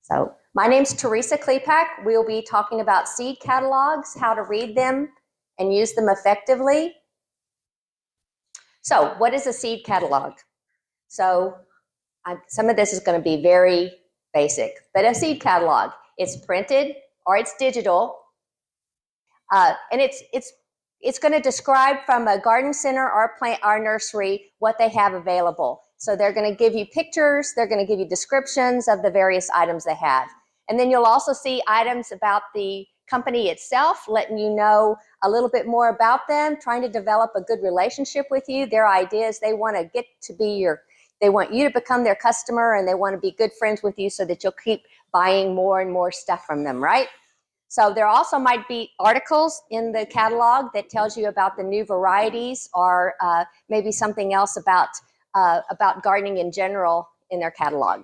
So my name's Teresa Klepac. We'll be talking about seed catalogs, how to read them and use them effectively. So what is a seed catalog? So some of this is going to be very basic, but a seed catalog, it's printed or it's digital, and it's going to describe from a garden center or plant or nursery what they have available. So they're going to give you pictures, they're going to give you descriptions of the various items they have. And then you'll also see items about the company itself, letting you know a little bit more about them, trying to develop a good relationship with you. Their ideas, they want to get to be they want you to become their customer, and they want to be good friends with you so that you'll keep buying more and more stuff from them, right? So there also might be articles in the catalog that tells you about the new varieties, or maybe something else about gardening in general in their catalog.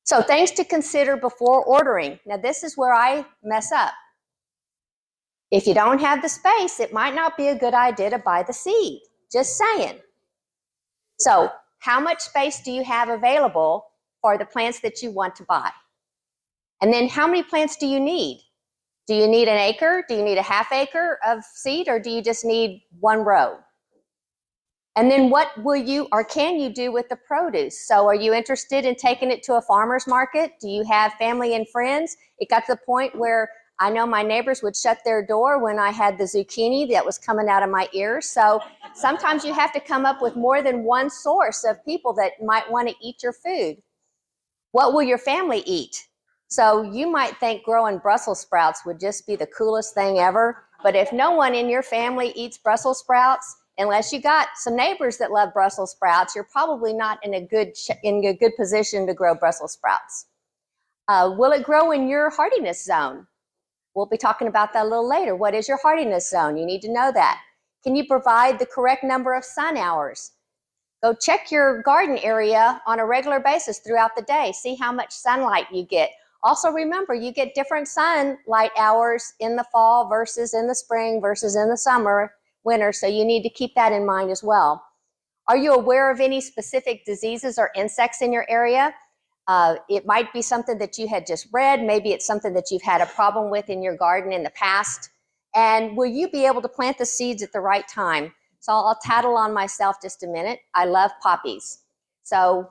So things to consider before ordering. Now this is where I mess up. If you don't have the space, it might not be a good idea to buy the seed. Just saying. So how much space do you have available for the plants that you want to buy? And then how many plants do you need? Do you need an acre? Do you need a half acre of seed, or do you just need one row? And then what will you or can you do with the produce? So are you interested in taking it to a farmer's market? Do you have family and friends? It got to the point where I know my neighbors would shut their door when I had the zucchini that was coming out of my ears. So sometimes you have to come up with more than one source of people that might want to eat your food. What will your family eat? So you might think growing Brussels sprouts would just be the coolest thing ever. But if no one in your family eats Brussels sprouts, unless you got some neighbors that love Brussels sprouts, you're probably not in a good position to grow Brussels sprouts. Will it grow in your hardiness zone? We'll be talking about that a little later. What is your hardiness zone? You need to know that. Can you provide the correct number of sun hours? Go check your garden area on a regular basis throughout the day. See how much sunlight you get. Also remember, you get different sunlight hours in the fall versus in the spring versus in the summer, winter, so you need to keep that in mind as well. Are you aware of any specific diseases or insects in your area? It might be something that you had just read. Maybe it's something that you've had a problem with in your garden in the past. And will you be able to plant the seeds at the right time? So I'll tattle on myself just a minute. I love poppies. So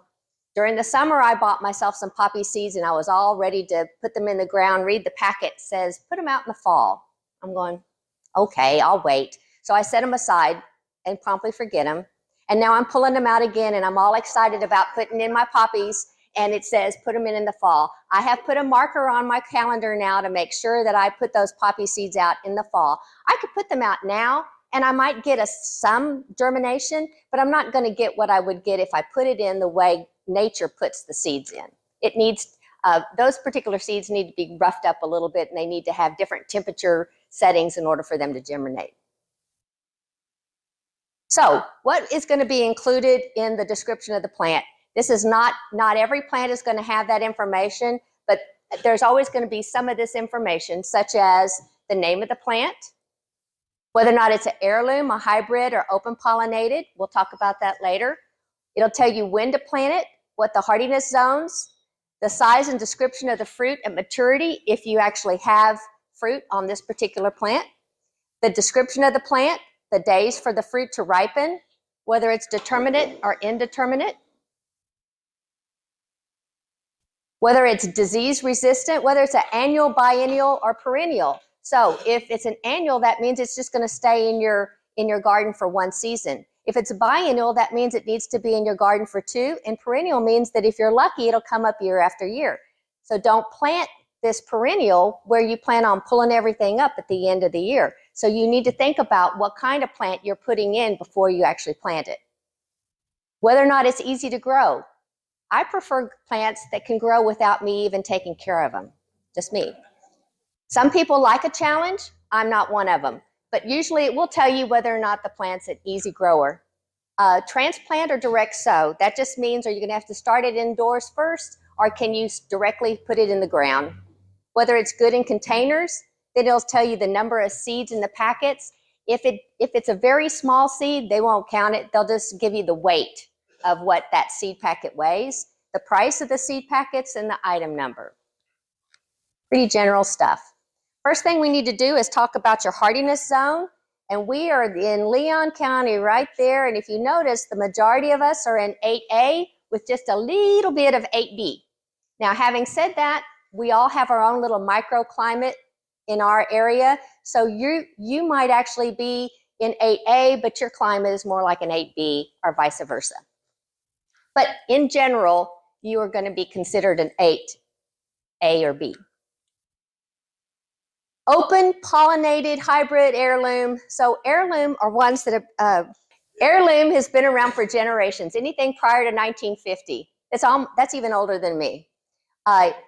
during the summer, I bought myself some poppy seeds, and I was all ready to put them in the ground. Read the packet, says, put them out in the fall. I'm going, okay, I'll wait. So I set them aside and promptly forget them. And now I'm pulling them out again, and I'm all excited about putting in my poppies, and it says put them in the fall. I have put a marker on my calendar now to make sure that I put those poppy seeds out in the fall. I could put them out now, and I might get some germination, but I'm not going to get what I would get if I put it in the way nature puts the seeds in. It needs, those particular seeds need to be roughed up a little bit, and they need to have different temperature settings in order for them to germinate. So what is going to be included in the description of the plant? This is not every plant is going to have that information, but there's always going to be some of this information, such as the name of the plant, whether or not it's an heirloom, a hybrid, or open pollinated. We'll talk about that later. It'll tell you when to plant it, what the hardiness zones, the size and description of the fruit at maturity, if you actually have fruit on this particular plant, the description of the plant, the days for the fruit to ripen, whether it's determinate or indeterminate, whether it's disease resistant, whether it's an annual, biennial, or perennial. So if it's an annual, that means it's just going to stay in your garden for one season. If it's a biennial, that means it needs to be in your garden for 2, and perennial means that if you're lucky, it'll come up year after year. So don't plant this perennial where you plan on pulling everything up at the end of the year. So you need to think about what kind of plant you're putting in before you actually plant it. Whether or not it's easy to grow. I prefer plants that can grow without me even taking care of them, just me. Some people like a challenge. I'm not one of them, but usually it will tell you whether or not the plant's an easy grower. Transplant or direct sow, that just means are you going to have to start it indoors first, or can you directly put it in the ground? Whether it's good in containers, then it'll tell you the number of seeds in the packets. If it's a very small seed, they won't count it. They'll just give you the weight of what that seed packet weighs. the price of the seed packets, and the item number. Pretty general stuff. First thing we need to do is talk about your hardiness zone. And we are in Leon County right there. And if you notice, the majority of us are in 8A with just a little bit of 8B. Now, having said that, we all have our own little microclimate in our area. So you might actually be in 8A, but your climate is more like an 8B or vice versa. But in general, you are going to be considered an 8A or B. Open pollinated hybrid heirloom. So heirloom are ones that have, heirloom has been around for generations, anything prior to 1950. That's even older than me.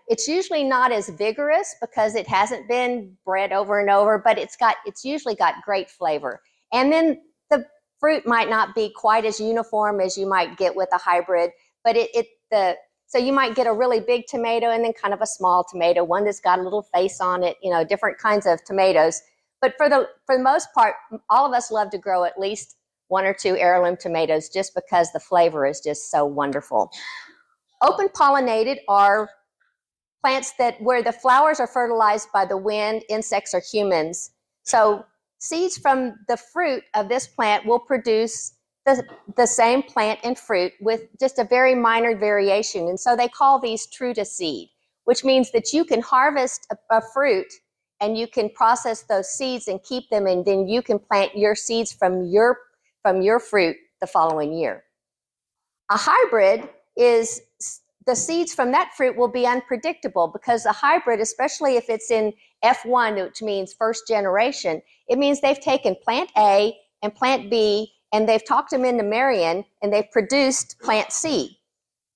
It's usually not as vigorous because it hasn't been bred over and over, but it's usually got great flavor. And then the fruit might not be quite as uniform as you might get with a hybrid, but so you might get a really big tomato and then kind of a small tomato, one that's got a little face on it, different kinds of tomatoes. But for the most part, all of us love to grow at least 1 or 2 heirloom tomatoes just because the flavor is just so wonderful. Open pollinated are plants where the flowers are fertilized by the wind, insects, or humans. So seeds from the fruit of this plant will produce the same plant and fruit with just a very minor variation. And so they call these true to seed, which means that you can harvest a fruit and you can process those seeds and keep them, and then you can plant your seeds from your fruit the following year. A hybrid is the seeds from that fruit will be unpredictable because a hybrid, especially if it's in F1, which means first generation, it means they've taken plant A and plant B and they've talked them into marrying and they've produced plant C.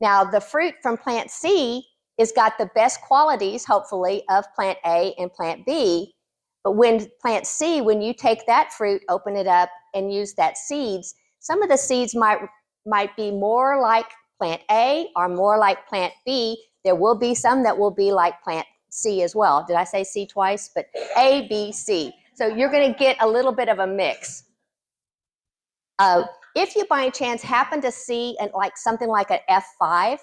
Now, the fruit from plant C has got the best qualities, hopefully, of plant A and plant B. But when plant C, when you take that fruit, open it up and use that seeds, some of the seeds might be more like plant A or more like plant B. There will be some that will be like plant C as well. Did I say C twice? But A, B, C. So you're going to get a little bit of a mix. If you by chance happen to see something like an F5,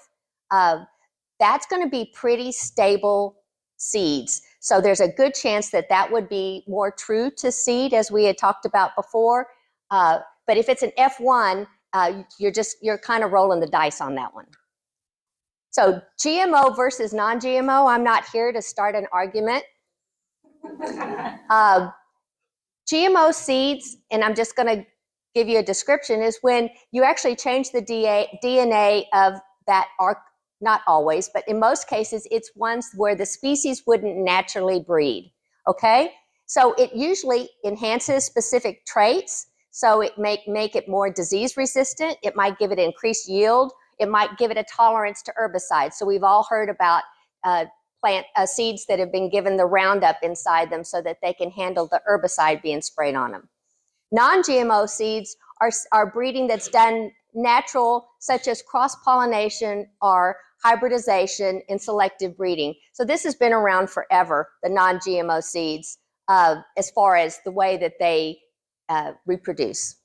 that's going to be pretty stable seeds. So there's a good chance that would be more true to seed, as we had talked about before. But if it's an F1, you're kind of rolling the dice on that one. So GMO versus non-GMO, I'm not here to start an argument. GMO seeds, and I'm just going to give you a description, is when you actually change the DNA of that, not always, but in most cases, it's ones where the species wouldn't naturally breed, okay? So it usually enhances specific traits. So it make it more disease resistant. It might give it increased yield. It might give it a tolerance to herbicides. So we've all heard about plant seeds that have been given the Roundup inside them so that they can handle the herbicide being sprayed on them. Non-GMO seeds are breeding that's done natural, such as cross-pollination or hybridization and selective breeding. So this has been around forever, the non-GMO seeds, as far as the way that they reproduce.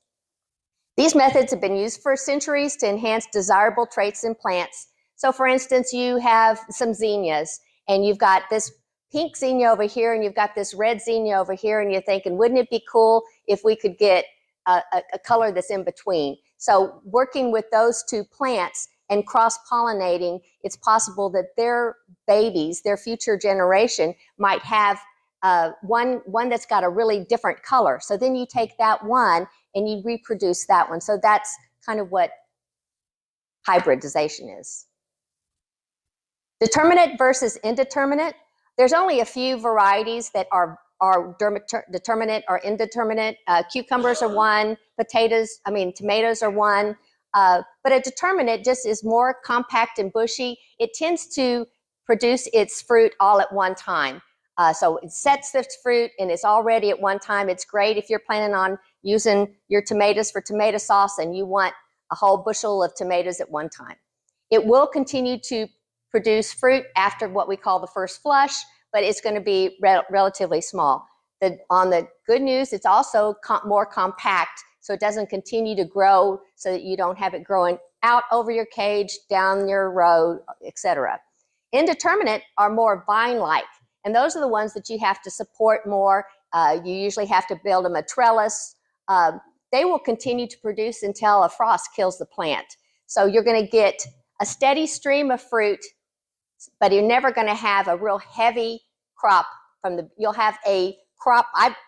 These methods have been used for centuries to enhance desirable traits in plants. So for instance, you have some zinnias and you've got this pink zinnia over here and you've got this red zinnia over here, and you're thinking, wouldn't it be cool if we could get a color that's in between? So working with those two plants and cross-pollinating, it's possible that their babies, their future generation, might have one that's got a really different color. So then you take that one and you reproduce that one. So that's kind of what hybridization is. Determinate versus indeterminate. There's only a few varieties that are determinate or indeterminate. Cucumbers are one, tomatoes are one. But a determinate just is more compact and bushy. It tends to produce its fruit all at one time. So it sets the fruit and it's all ready at one time. It's great if you're planning on using your tomatoes for tomato sauce and you want a whole bushel of tomatoes at one time. It will continue to produce fruit after what we call the first flush, but it's going to be relatively small. On the good news, it's also more compact so it doesn't continue to grow, so that you don't have it growing out over your cage, down your row, etc. Indeterminate are more vine-like, and those are the ones that you have to support more. You usually have to build them a trellis. They will continue to produce until a frost kills the plant. So you're going to get a steady stream of fruit, but you're never going to have a real heavy crop you'll have a crop.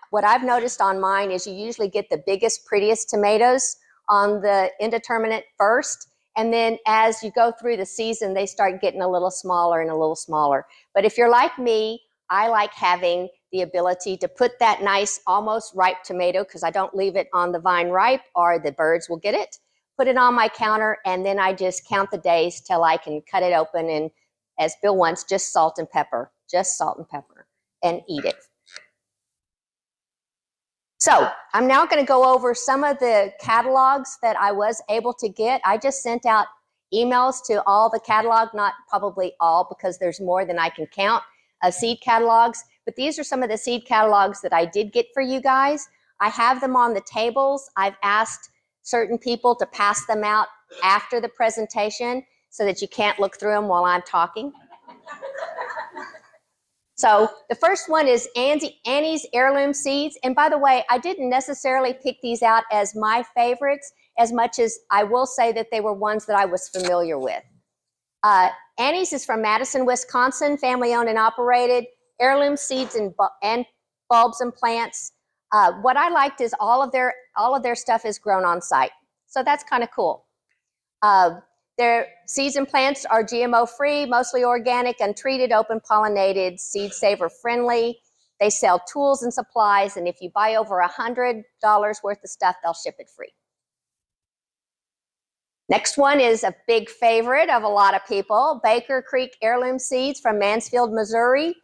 What I've noticed on mine is you usually get the biggest, prettiest tomatoes on the indeterminate first, and then as you go through the season, they start getting a little smaller and a little smaller. But if you're like me, I like having the ability to put that nice, almost ripe tomato, because I don't leave it on the vine ripe or the birds will get it, put it on my counter, and then I just count the days till I can cut it open and, as Bill wants, just salt and pepper, and eat it. So I'm now going to go over some of the catalogs that I was able to get. I just sent out emails to all the catalog, not probably all because there's more than I can count of seed catalogs, but these are some of the seed catalogs that I did get for you guys. I have them on the tables. I've asked certain people to pass them out after the presentation so that you can't look through them while I'm talking. So the first one is Annie's Heirloom Seeds. And by the way, I didn't necessarily pick these out as my favorites as much as I will say that they were ones that I was familiar with. Annie's is from Madison, Wisconsin, family owned and operated. Heirloom seeds and bulbs and plants. What I liked is all of their stuff is grown on site. So that's kind of cool. Their seeds and plants are GMO free, mostly organic, untreated, open pollinated, seed saver friendly. They sell tools and supplies, and if you buy over $100 worth of stuff, they'll ship it free. Next one is a big favorite of a lot of people, Baker Creek Heirloom Seeds from Mansfield, Missouri.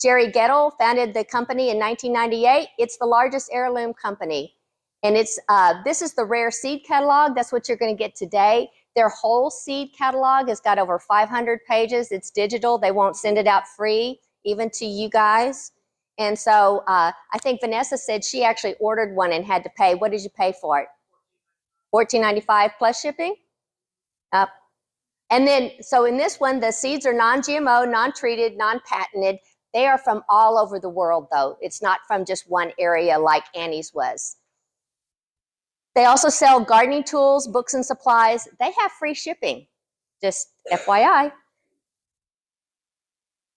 Jerry Gettle founded the company in 1998. It's the largest heirloom company. And this is the rare seed catalog. That's what you're going to get today. Their whole seed catalog has got over 500 pages. It's digital. They won't send it out free, even to you guys. And so I think Vanessa said she actually ordered one and had to pay. What did you pay for it? $14.95 plus shipping? And then, so in this one, the seeds are non-GMO, non-treated, non-patented. They are from all over the world, though. It's not from just one area like Annie's was. They also sell gardening tools, books, and supplies. They have free shipping, just FYI.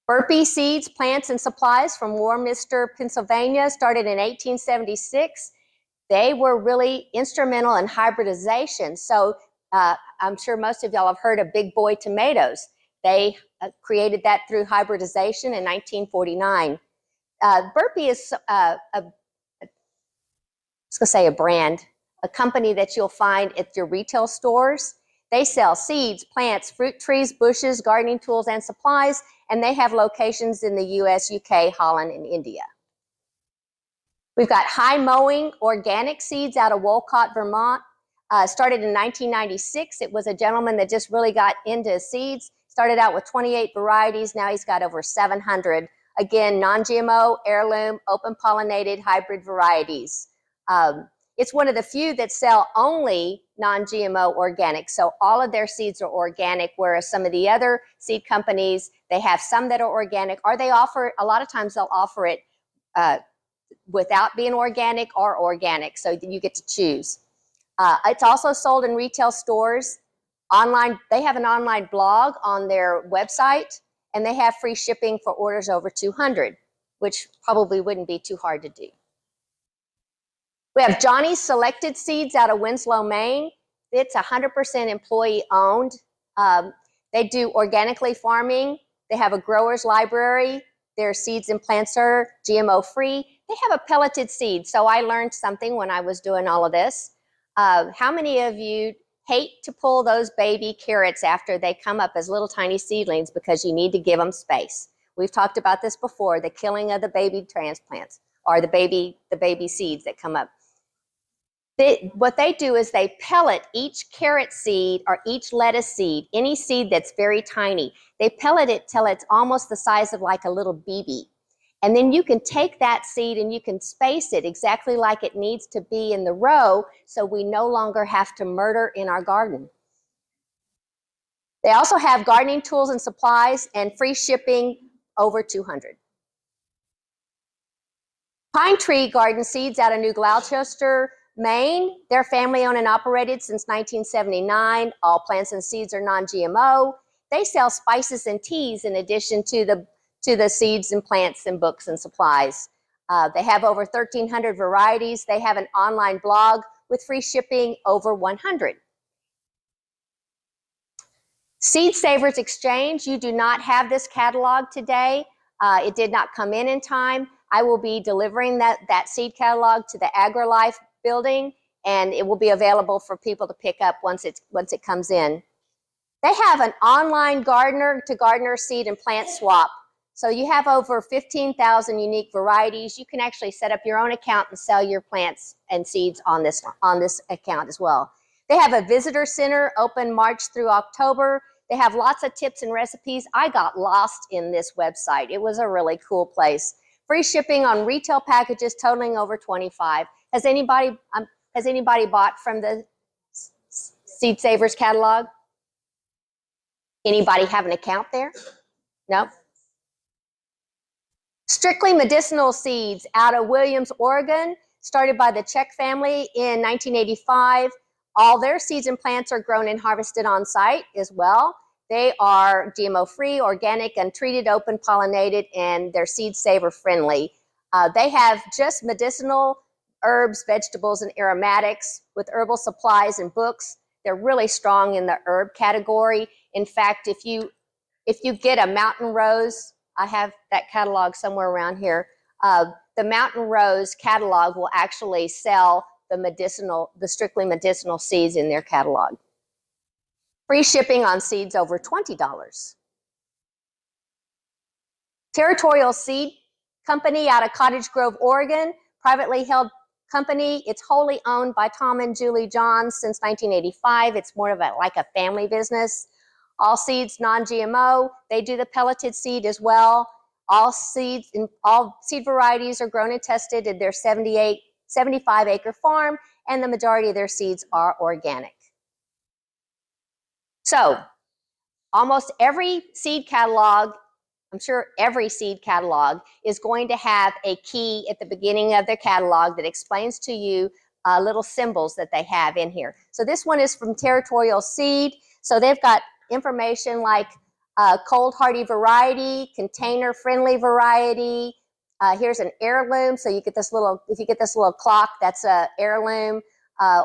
Burpee Seeds, Plants, and Supplies from Warminster, Pennsylvania, started in 1876. They were really instrumental in hybridization. So I'm sure most of y'all have heard of Big Boy tomatoes. They created that through hybridization in 1949. Burpee is a brand, a company that you'll find at your retail stores. They sell seeds, plants, fruit trees, bushes, gardening tools, and supplies, and they have locations in the US, UK, Holland, and India. We've got High Mowing Organic Seeds out of Wolcott, Vermont. Started in 1996. It was a gentleman that just really got into seeds. Started out with 28 varieties. Now he's got over 700. Again, non-GMO, heirloom, open pollinated, hybrid varieties. It's one of the few that sell only non-GMO organic. So all of their seeds are organic, whereas some of the other seed companies, they have some that are organic, or they offer, a lot of times they'll offer it without being organic or organic. So you get to choose. It's also sold in retail stores. Online, they have an online blog on their website, and they have free shipping for orders over 200, which probably wouldn't be too hard to do. We have Johnny's Selected Seeds out of Winslow, Maine. It's 100% employee owned. They do organically farming. They have a grower's library. Their seeds and plants are GMO free. They have a pelleted seed. So I learned something when I was doing all of this. How many of you hate to pull those baby carrots after they come up as little tiny seedlings because you need to give them space? We've talked about this before, the killing of the baby transplants or the baby seeds that come up. What they do is they pellet each carrot seed or each lettuce seed, any seed that's very tiny. They pellet it till it's almost the size of like a little BB. And then you can take that seed and you can space it exactly like it needs to be in the row, so we no longer have to murder in our garden. They also have gardening tools and supplies and free shipping over 200. Pine Tree Garden Seeds out of New Gloucester, Maine. They're family owned and operated since 1979. All plants and seeds are non-GMO. They sell spices and teas in addition to the seeds and plants and books and supplies. They have over 1,300 varieties. They have an online blog with free shipping over 100. Seed Savers Exchange, you do not have this catalog today. It did not come in time. I will be delivering that seed catalog to the AgriLife building, and it will be available for people to pick up once it comes in. They have an online gardener to gardener seed and plant swap. So you have over 15,000 unique varieties. You can actually set up your own account and sell your plants and seeds on this account as well. They have a visitor center open March through October. They have lots of tips and recipes. I got lost in this website. It was a really cool place. Free shipping on retail packages totaling over 25. Has anybody bought from the Seed Savers catalog? Anybody have an account there? No? Strictly Medicinal Seeds out of Williams, Oregon, started by the Czech family in 1985. All their seeds and plants are grown and harvested on site as well. They are GMO-free, organic, untreated, open pollinated, and they're seed saver friendly. They have just medicinal herbs, vegetables, and aromatics with herbal supplies and books. They're really strong in the herb category. In fact, if you get a mountain rose, I have that catalog somewhere around here. The mountain rose catalog will actually sell the strictly medicinal seeds in their catalog. Free shipping on seeds over $20. Territorial Seed Company out of Cottage Grove, Oregon, privately held company. It's wholly owned by Tom and Julie Johns since 1985. It's more of like a family business. All seeds non-GMO. They do the pelleted seed as well. All seed varieties are grown and tested in their 75-acre farm, and the majority of their seeds are organic. So almost every seed catalog, I'm sure every seed catalog is going to have a key at the beginning of their catalog that explains to you little symbols that they have in here. So this one is from Territorial Seed. So they've got information like cold hardy variety, container friendly variety. Here's an heirloom. So you get this if you get this little clock, that's a heirloom.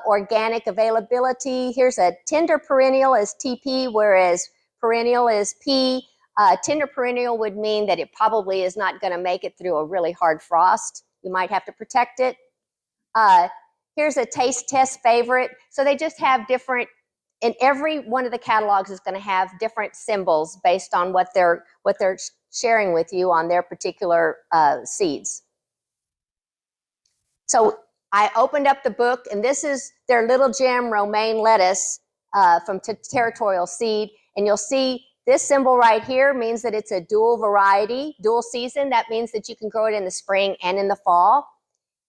Organic availability. Here's a tender perennial is TP, whereas perennial is P. Tender perennial would mean that it probably is not going to make it through a really hard frost. You might have to protect it. Here's a taste test favorite. So they just have different, and every one of the catalogs is going to have different symbols based on what they're sharing with you on their particular seeds. So I opened up the book, and this is their Little Gem romaine lettuce from Territorial Seed, and you'll see this symbol right here means that it's a dual variety, dual season. That means that you can grow it in the spring and in the fall.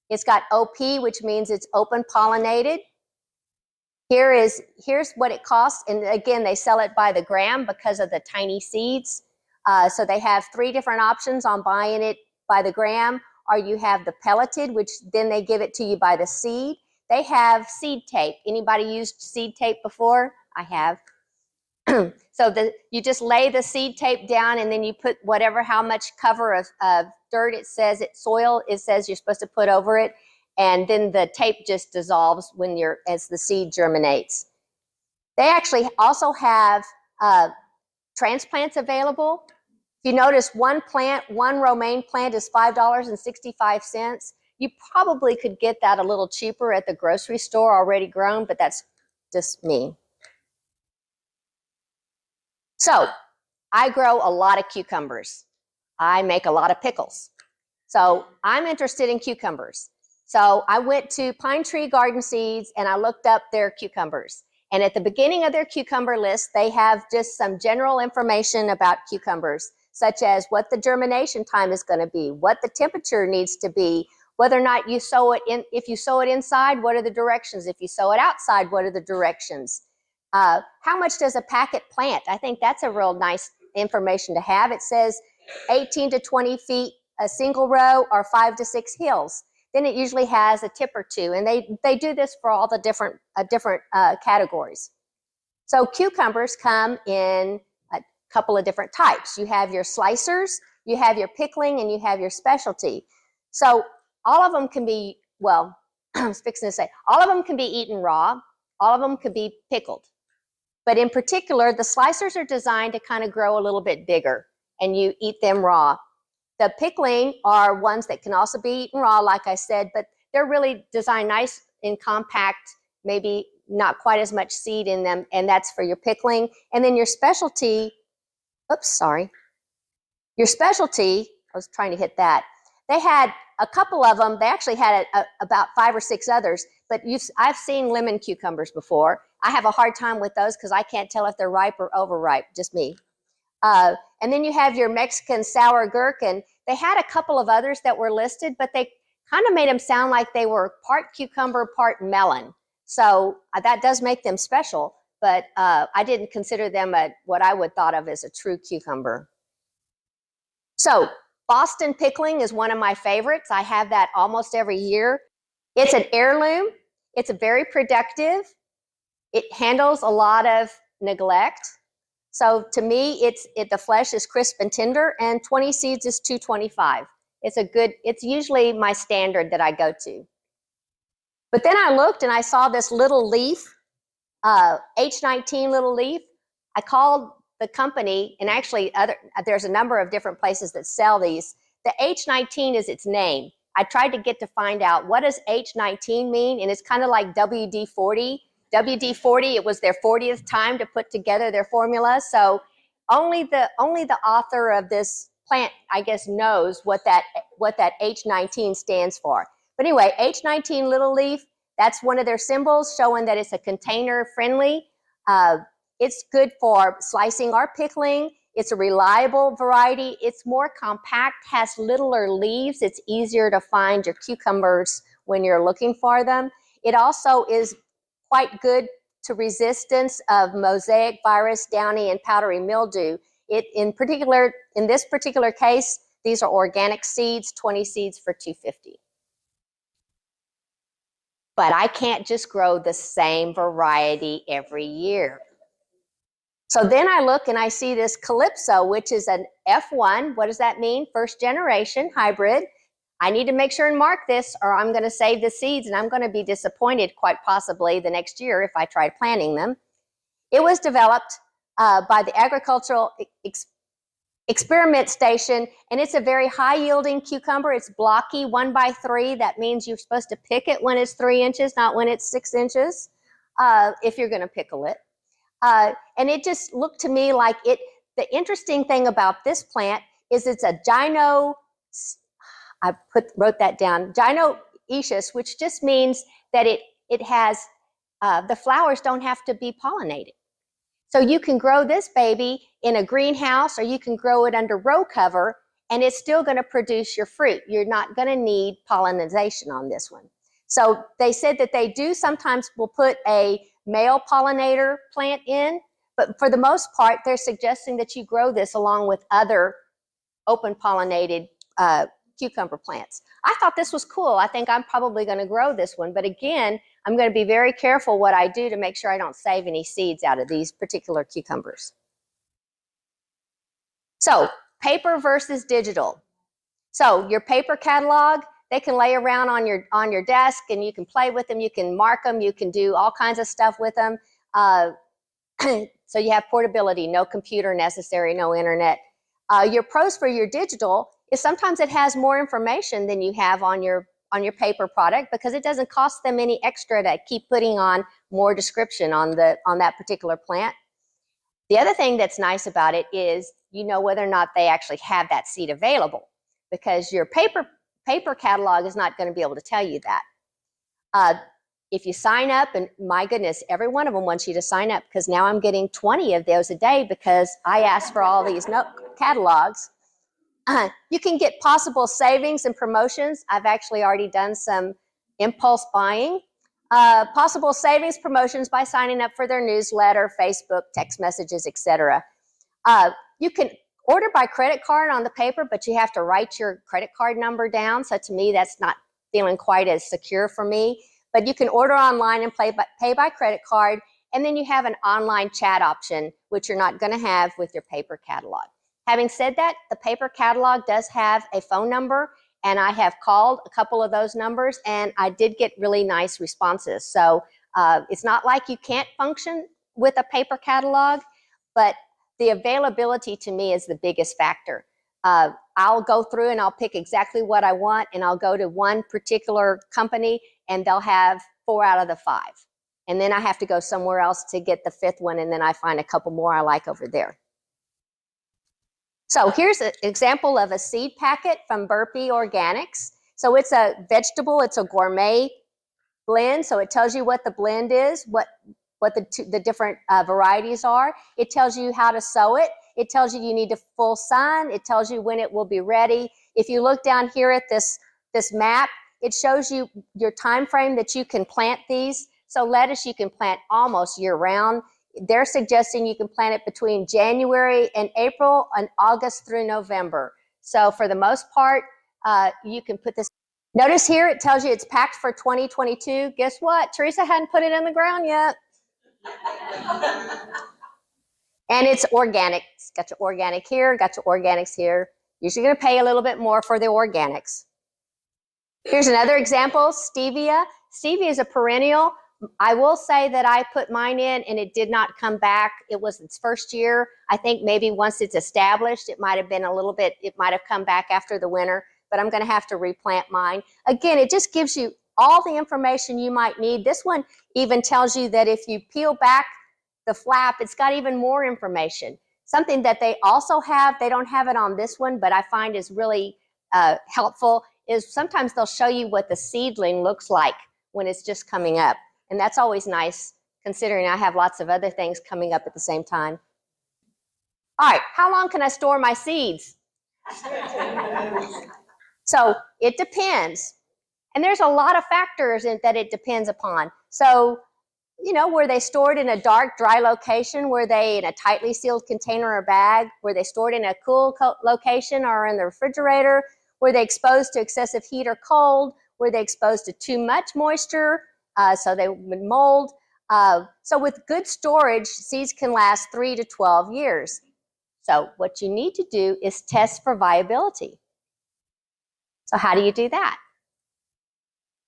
It's got OP, which means it's open pollinated. Here's what it costs, and again, they sell it by the gram because of the tiny seeds. So they have 3 different options on buying it by the gram, or you have the pelleted, which then they give it to you by the seed. They have seed tape. Anybody used seed tape before? I have. So you just lay the seed tape down, and then you put how much cover of dirt soil it says you're supposed to put over it, and then the tape just dissolves as the seed germinates. They actually also have transplants available. If you notice, one romaine plant is $5.65. You probably could get that a little cheaper at the grocery store already grown, but that's just me. So I grow a lot of cucumbers. I make a lot of pickles. So I'm interested in cucumbers. So I went to Pine Tree Garden Seeds and I looked up their cucumbers. And at the beginning of their cucumber list, they have just some general information about cucumbers. such as what the germination time is going to be, what the temperature needs to be, whether or not you sow it in. If you sow it inside, what are the directions? If you sow it outside, what are the directions? How much does a packet plant? I think that's a real nice information to have. It says 18 to 20 feet a single row or 5 to 6 hills. Then it usually has a tip or two, and they do this for all the different categories. So cucumbers come in a couple of different types. You have your slicers, you have your pickling, and you have your specialty. So all of them can be, well, I was fixing to say, all of them can be eaten raw, all of them could be pickled. But in particular, the slicers are designed to kind of grow a little bit bigger, and you eat them raw. The pickling are ones that can also be eaten raw, like I said, but they're really designed nice and compact, maybe not quite as much seed in them, and that's for your pickling. And then your specialty, your specialty, I was trying to hit that. They had a couple of them. They actually had about 5 or 6 others, but I've seen lemon cucumbers before. I have a hard time with those because I can't tell if they're ripe or overripe, just me. And then you have your Mexican sour gherkin. They had a couple of others that were listed, but they kind of made them sound like they were part cucumber, part melon. So that does make them special, but I didn't consider them what I would thought of as a true cucumber. So Boston pickling is one of my favorites. I have that almost every year. It's an heirloom. It's very productive. It handles a lot of neglect. So to me, the flesh is crisp and tender, and 20 seeds is $2.25. It's usually my standard that I go to. But then I looked and I saw this little leaf, H19 little leaf. I called the company, and actually there's a number of different places that sell these. The H19 is its name. I tried to find out what does H19 mean, and it's kind of like WD-40. WD-40, it was their 40th time to put together their formula. So only the author of this plant, I guess, knows what that H19 stands for. But anyway, H19 little leaf, that's one of their symbols showing that it's a container friendly. It's good for slicing or pickling. It's a reliable variety. It's more compact, has littler leaves. It's easier to find your cucumbers when you're looking for them. It also is quite good to resistance of mosaic virus, downy, and powdery mildew. In this particular case, these are organic seeds, 20 seeds for $2.50. But I can't just grow the same variety every year. So then I look and I see this Calypso, which is an F1. What does that mean? First generation hybrid. I need to make sure and mark this, or I'm going to save the seeds, and I'm going to be disappointed quite possibly the next year if I try planting them. It was developed by the Agricultural Experiment Station, and it's a very high-yielding cucumber. It's blocky, 1x3. That means you're supposed to pick it when it's 3 inches, not when it's 6 inches, if you're going to pickle it. And it just looked to me like it. The interesting thing about this plant is it's a wrote that down, gynoecious, which just means that it has, the flowers don't have to be pollinated. So you can grow this baby in a greenhouse, or you can grow it under row cover, and it's still going to produce your fruit. You're not going to need pollination on this one. So they said that they do sometimes will put a male pollinator plant in, but for the most part, they're suggesting that you grow this along with other open pollinated cucumber plants. I thought this was cool. I think I'm probably going to grow this one, but again, I'm going to be very careful what I do to make sure I don't save any seeds out of these particular cucumbers. So, paper versus digital. So, your paper catalog, they can lay around on your desk, and you can play with them, you can mark them, you can do all kinds of stuff with them. So you have portability, no computer necessary, no internet. Your pros for your digital is sometimes it has more information than you have on your paper product, because it doesn't cost them any extra to keep putting on more description on that particular plant. The other thing that's nice about it is you know whether or not they actually have that seed available, because your paper catalog is not going to be able to tell you that. if you sign up, and my goodness, every one of them wants you to sign up, because now I'm getting 20 of those a day because I asked for all these catalogs. You can get possible savings and promotions. I've actually already done some impulse buying. Possible savings promotions by signing up for their newsletter, Facebook, text messages, etc. You can order by credit card on the paper, but you have to write your credit card number down. So to me, that's not feeling quite as secure for me. But you can order online and pay by credit card. And then you have an online chat option, which you're not going to have with your paper catalog. Having said that, the paper catalog does have a phone number, and I have called a couple of those numbers, and I did get really nice responses. So it's not like you can't function with a paper catalog, but the availability to me is the biggest factor. I'll go through and I'll pick exactly what I want, and I'll go to one particular company, and they'll have 4 out of the 5. And then I have to go somewhere else to get the 5th one, and then I find a couple more I like over there. So here's an example of a seed packet from Burpee Organics. So it's a vegetable, it's a gourmet blend. So it tells you what the blend is, what the different varieties are. It tells you how to sow it. It tells you need a full sun. It tells you when it will be ready. If you look down here at this map, it shows you your time frame that you can plant these. So lettuce you can plant almost year round. They're suggesting you can plant it between January and April and August through November. So for the most part, you can put this. Notice here it tells you it's packed for 2022. Guess what? Teresa hadn't put it in the ground yet. And it's organic. It's got your organic here, got your organics here. Usually going to pay a little bit more for the organics. Here's another example, stevia. Stevia is a perennial. I will say that I put mine in and it did not come back. It was its first year. I think maybe once it's established, it might have been a little bit, it might have come back after the winter, but I'm going to have to replant mine. Again, it just gives you all the information you might need. This one even tells you that if you peel back the flap, it's got even more information. Something that they also have, they don't have it on this one, but I find is really helpful, is sometimes they'll show you what the seedling looks like when it's just coming up. And that's always nice, considering I have lots of other things coming up at the same time. All right, how long can I store my seeds? So it depends. And there's a lot of factors that it depends upon. So, you know, were they stored in a dark, dry location? Were they in a tightly sealed container or bag? Were they stored in a cool location or in the refrigerator? Were they exposed to excessive heat or cold? Were they exposed to too much moisture? So they would mold. So with good storage, seeds can last 3 to 12 years. So what you need to do is test for viability. So how do you do that?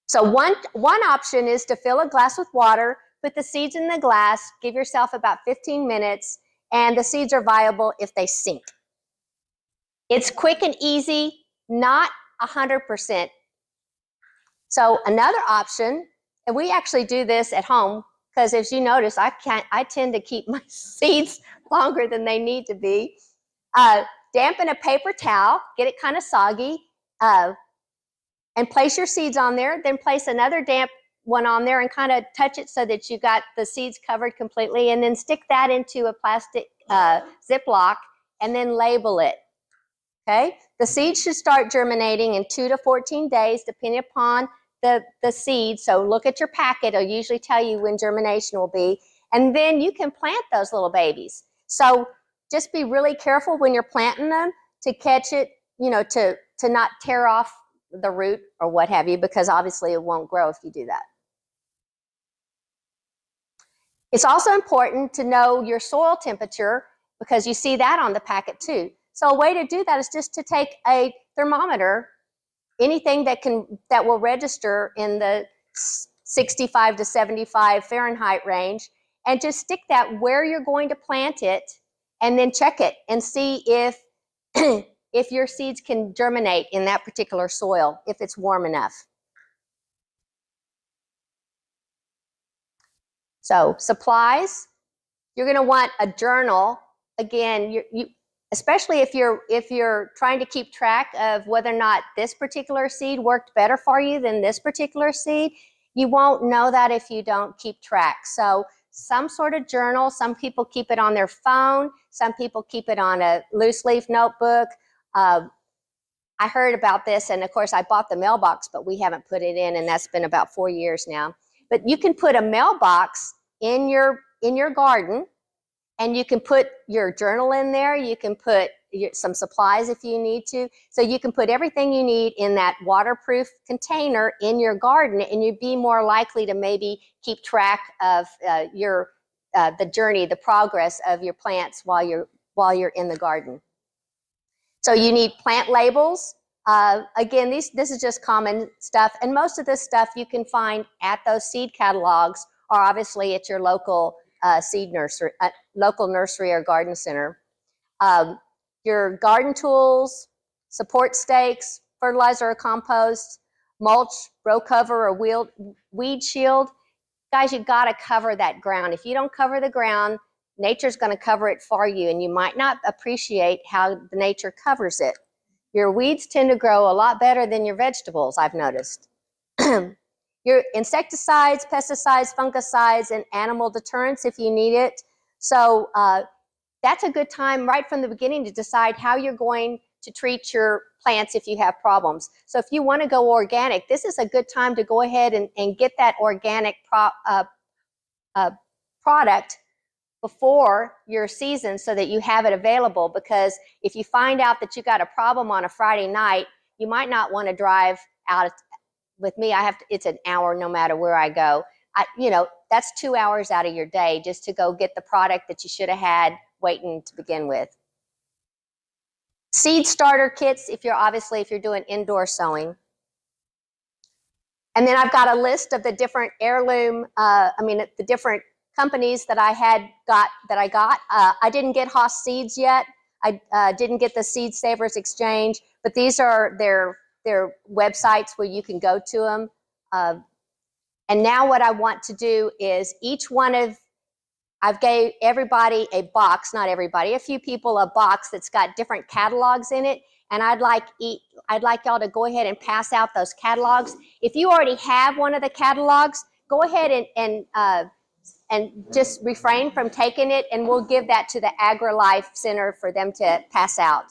So one option is to fill a glass with water, put the seeds in the glass, give yourself about 15 minutes, and the seeds are viable if they sink. It's quick and easy, not 100%. So another option, and we actually do this at home, because as you notice, I tend to keep my seeds longer than they need to be. Dampen a paper towel, get it kind of soggy, and place your seeds on there. Then place another damp one on there and kind of touch it so that you got the seeds covered completely, and then stick that into a plastic Ziploc and then label it. Okay? The seeds should start germinating in 2 to 14 days, depending upon the seed. So look at your packet. It'll usually tell you when germination will be. And then you can plant those little babies. So just be really careful when you're planting them to catch it, you know, to not tear off the root or what have you, because obviously it won't grow if you do that. It's also important to know your soil temperature, because you see that on the packet too. So a way to do that is just to take a thermometer, anything that will register in the 65 to 75 Fahrenheit range, and just stick that where you're going to plant it, and then check it and see if if your seeds can germinate in that particular soil, if it's warm enough. So supplies, you're going to want a journal. Again, especially if you're trying to keep track of whether or not this particular seed worked better for you than this particular seed. You won't know that if you don't keep track. So some sort of journal, some people keep it on their phone, some people keep it on a loose leaf notebook. I heard about this, and of course I bought the mailbox, but we haven't put it in, and that's been about 4 years now. But you can put a mailbox in your garden, and you can put your journal in there. You can put some supplies if you need to. So you can put everything you need in that waterproof container in your garden, and you'd be more likely to maybe keep track of the journey, the progress of your plants while you're in the garden. So you need plant labels. Again, this is just common stuff, and most of this stuff you can find at those seed catalogs, or obviously at your local seed nursery, local nursery or garden center. Your garden tools, support stakes, fertilizer or compost, mulch, row cover, or weed shield. Guys, you've got to cover that ground. If you don't cover the ground, nature's going to cover it for you, and you might not appreciate how the nature covers it. Your weeds tend to grow a lot better than your vegetables, I've noticed. Your insecticides, pesticides, fungicides, and animal deterrents if you need it. So that's a good time right from the beginning to decide how you're going to treat your plants if you have problems. So if you want to go organic, this is a good time to go ahead and get that organic product before your season so that you have it available, because if you find out that you got a problem on a Friday night, you might not want to drive out. With me, it's an hour no matter where I go. That's 2 hours out of your day just to go get the product that you should have had waiting to begin with. Seed starter kits if you're doing indoor sowing. And then I've got a list of the different heirloom, the different companies that I got. I didn't get Haas Seeds yet. I didn't get the Seed Savers Exchange, but these are their websites where you can go to them. And now what I want to do is I've gave everybody a box, not everybody, a few people a box that's got different catalogs in it. And I'd like y'all to go ahead and pass out those catalogs. If you already have one of the catalogs, go ahead and just refrain from taking it, and we'll give that to the AgriLife Center for them to pass out.